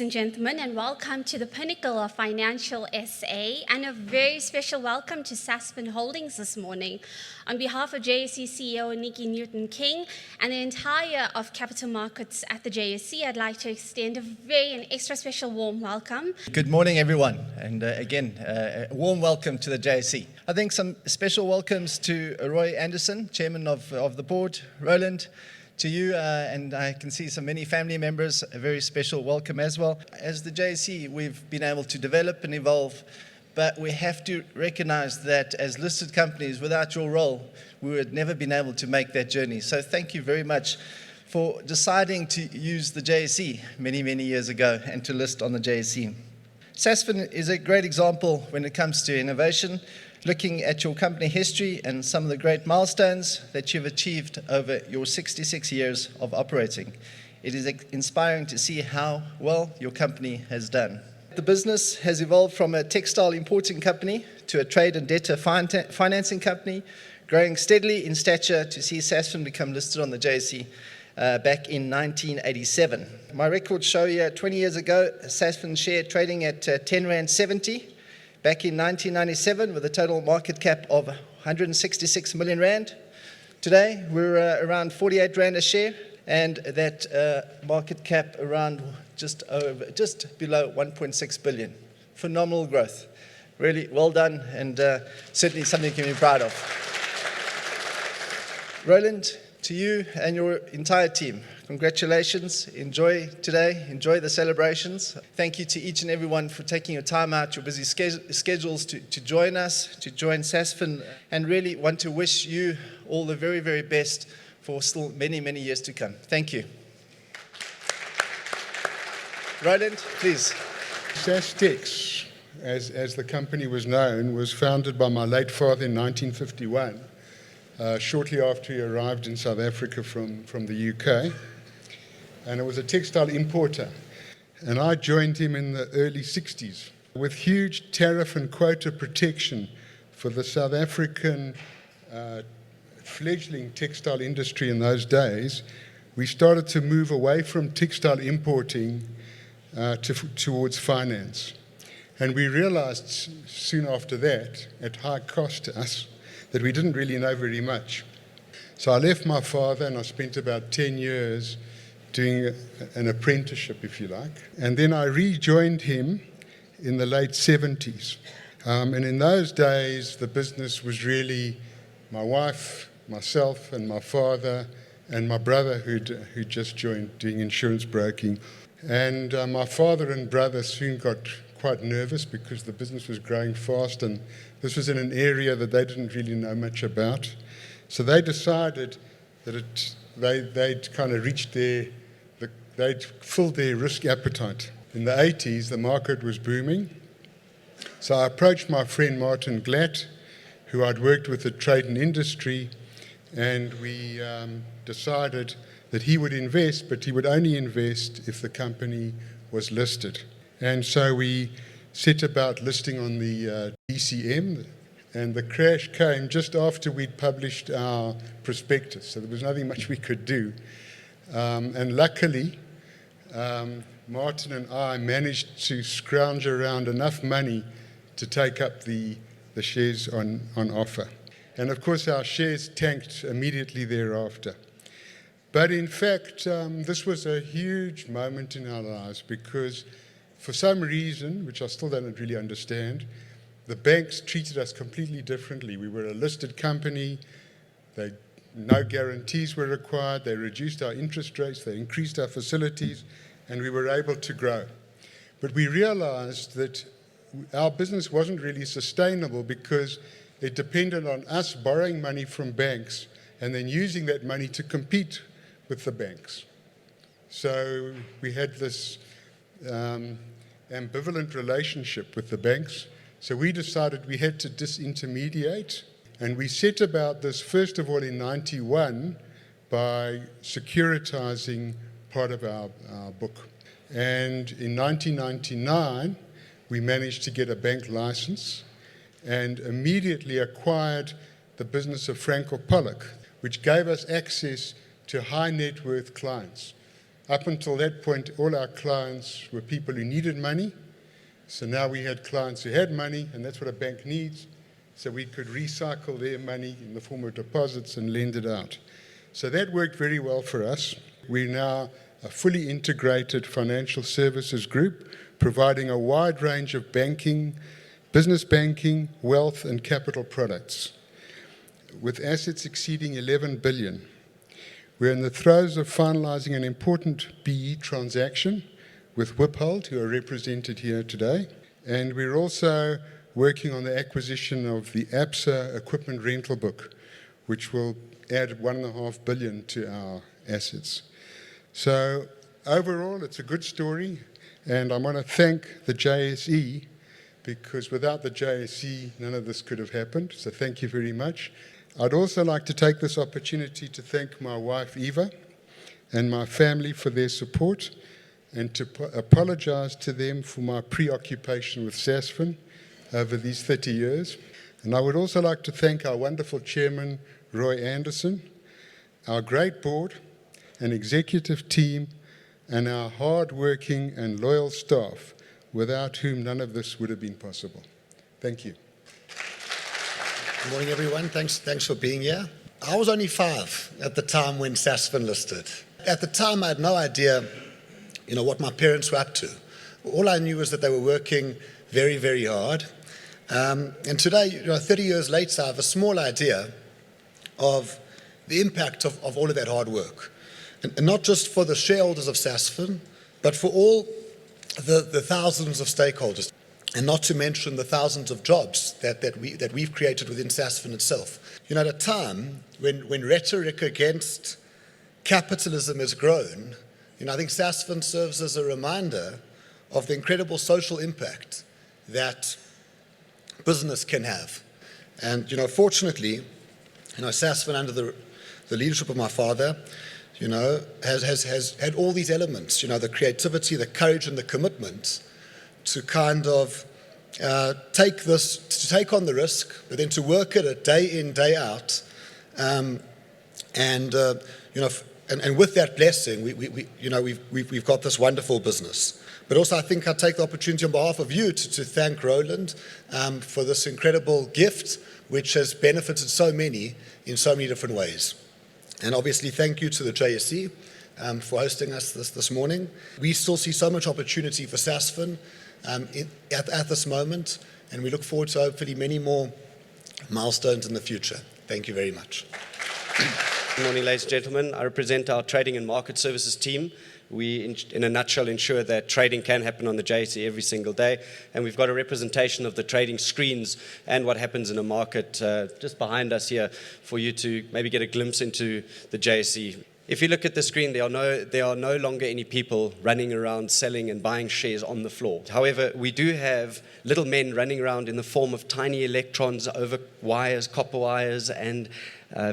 and gentlemen, and welcome to the pinnacle of Financial SA, and a very special welcome to Sasfin Holdings this morning. On behalf of JSE CEO Nikki Newton-King and the entire of capital markets at the JSE, I'd like to extend an extra special warm welcome. Good morning, everyone, and again, a warm welcome to the JSE. I think some special welcomes to Roy Anderson, Chairman of the board, Roland, to you, and I can see so many family members, a very special welcome as well. As the JSE, we've been able to develop and evolve, but we have to recognize that as listed companies, without your role, we would never been able to make that journey. So thank you very much for deciding to use the JSE many years ago and to list on the JSE. Sasfin is a great example when it comes to innovation, looking at your company history and some of the great milestones that you've achieved over your 66 years of operating. It is inspiring to see how well your company has done. The business has evolved from a textile importing company to a trade and debtor financing company, growing steadily in stature to see Sasfin become listed on the JSE back in 1987. My records show here 20 years ago, Sasfin share trading at 10 Rand 70. Back in 1997 with a total market cap of 166 million Rand. Today we're around 48 Rand a share, and that market cap around just below 1.6 billion. Phenomenal growth. Really well done, and certainly something you can be proud of. Roland, to you and your entire team, congratulations. Enjoy today. Enjoy the celebrations. Thank you to each and everyone for taking your time out, your busy schedules to join us, to join Sasfin, and really want to wish you all the very best for still many years to come. Thank you. Roland, please. Sastex, as the company was known, was founded by my late father in 1951, shortly after he arrived in South Africa from the UK. And it was a textile importer. And I joined him in the early 60s. With huge tariff and quota protection for the South African fledgling textile industry in those days, we started to move away from textile importing towards finance. And we realized soon after that, at high cost to us, that we didn't really know very much. So I left my father and I spent about 10 years doing an apprenticeship, if you like. And then I rejoined him in the late 70s. And in those days, the business was really my wife, myself, and my father, and my brother who'd just joined doing insurance broking. And my father and brother soon got quite nervous because the business was growing fast, and this was in an area that they didn't really know much about. So they decided that they'd kind of reached they'd filled their risk appetite. In the 80s, the market was booming. So I approached my friend Martin Glatt, who I'd worked with at Trade and Industry, and we decided that he would invest, but he would only invest if the company was listed. And so we set about listing on the DCM, and the crash came just after we'd published our prospectus, so there was nothing much we could do. And luckily, Martin and I managed to scrounge around enough money to take up the shares on offer. And of course, our shares tanked immediately thereafter. But in fact, this was a huge moment in our lives because for some reason, which I still don't really understand, the banks treated us completely differently. We were a listed company. No guarantees were required. They reduced our interest rates. They increased our facilities, and we were able to grow. But we realized that our business wasn't really sustainable because it depended on us borrowing money from banks and then using that money to compete with the banks. So we had this ambivalent relationship with the banks. So we decided we had to disintermediate, and we set about this first of all in 91 by securitizing part of our book. And in 1999, we managed to get a bank license and immediately acquired the business of Frankel Pollock, which gave us access to high net worth clients. Up until that point, all our clients were people who needed money. So now we had clients who had money, and that's what a bank needs. So we could recycle their money in the form of deposits and lend it out. So that worked very well for us. We're now a fully integrated financial services group, providing a wide range of banking, business banking, wealth, and capital products, with assets exceeding 11 billion. We're in the throes of finalizing an important BE transaction with Wiphold, who are represented here today. And we're also working on the acquisition of the ABSA equipment rental book, which will add 1.5 billion to our assets. So overall, it's a good story. And I want to thank the JSE, because without the JSE, none of this could have happened. So thank you very much. I'd also like to take this opportunity to thank my wife, Eva, and my family for their support, and to apologize to them for my preoccupation with Sasfin over these 30 years. And I would also like to thank our wonderful chairman, Roy Anderson, our great board and executive team, and our hard-working and loyal staff, without whom none of this would have been possible. Thank you. Good morning, everyone. Thanks for being here. I was only 5 at the time when Sasfin listed. At the time, I had no idea, what my parents were up to. All I knew was that they were working very, very hard. And today, 30 years later, I have a small idea of the impact of all of that hard work. And not just for the shareholders of Sasfin, but for all the thousands of stakeholders. And not to mention the thousands of jobs that we've created within Sasfin itself. At a time when rhetoric against capitalism has grown, I think Sasfin serves as a reminder of the incredible social impact that business can have. And fortunately, Sasfin, under the leadership of my father, has had all these elements. The creativity, the courage, and the commitment to kind of take on the risk, but then to work at it day in, day out, and with that blessing, we've got this wonderful business. But also, I think I take the opportunity on behalf of you to thank Roland for this incredible gift, which has benefited so many in so many different ways. And obviously, thank you to the JSE for hosting us this morning. We still see so much opportunity for Sasfin at this moment, and we look forward to hopefully many more milestones in the future. Thank you very much. Good morning, ladies and gentlemen. I represent our trading and market services team. We, in a nutshell, ensure that trading can happen on the JSE every single day. And we've got a representation of the trading screens and what happens in a market just behind us here for you to maybe get a glimpse into the JSE. If you look at the screen, there are no longer any people running around selling and buying shares on the floor. However, we do have little men running around in the form of tiny electrons over wires, copper wires, and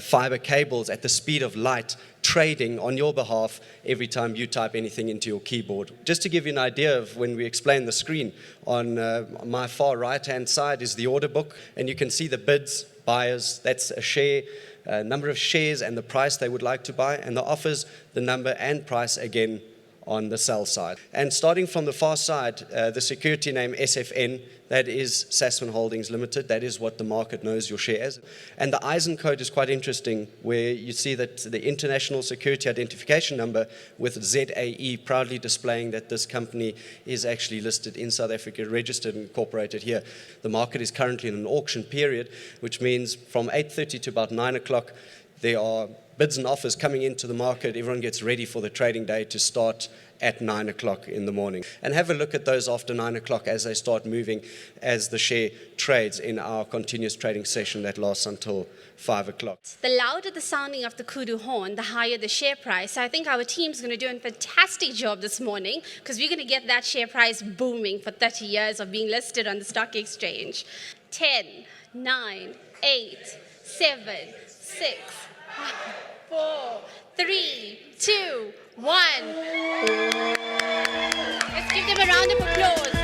fiber cables at the speed of light, trading on your behalf every time you type anything into your keyboard. Just to give you an idea of when we explain the screen, on my far right-hand side is the order book, and you can see the bids, buyers, that's a share, number of shares and the price they would like to buy, and the offers, the number and price again on the sell side. And starting from the far side, the security name SFN, that is Sasfin Holdings Limited. That is what the market knows your share as. And the ISIN code is quite interesting, where you see that the International Security Identification Number with ZAE proudly displaying that this company is actually listed in South Africa, registered and incorporated here. The market is currently in an auction period, which means from 8:30 to about 9 o'clock, there are bids and offers coming into the market. Everyone gets ready for the trading day to start at 9 o'clock in the morning. And have a look at those after 9 o'clock as they start moving, as the share trades in our continuous trading session that lasts until 5 o'clock. The louder the sounding of the kudu horn, the higher the share price. So I think our team's going to do a fantastic job this morning, because we're going to get that share price booming for 30 years of being listed on the stock exchange. 10, 9, 8, 7, 6, 4, 3, 2, 1. Let's give them a round of applause.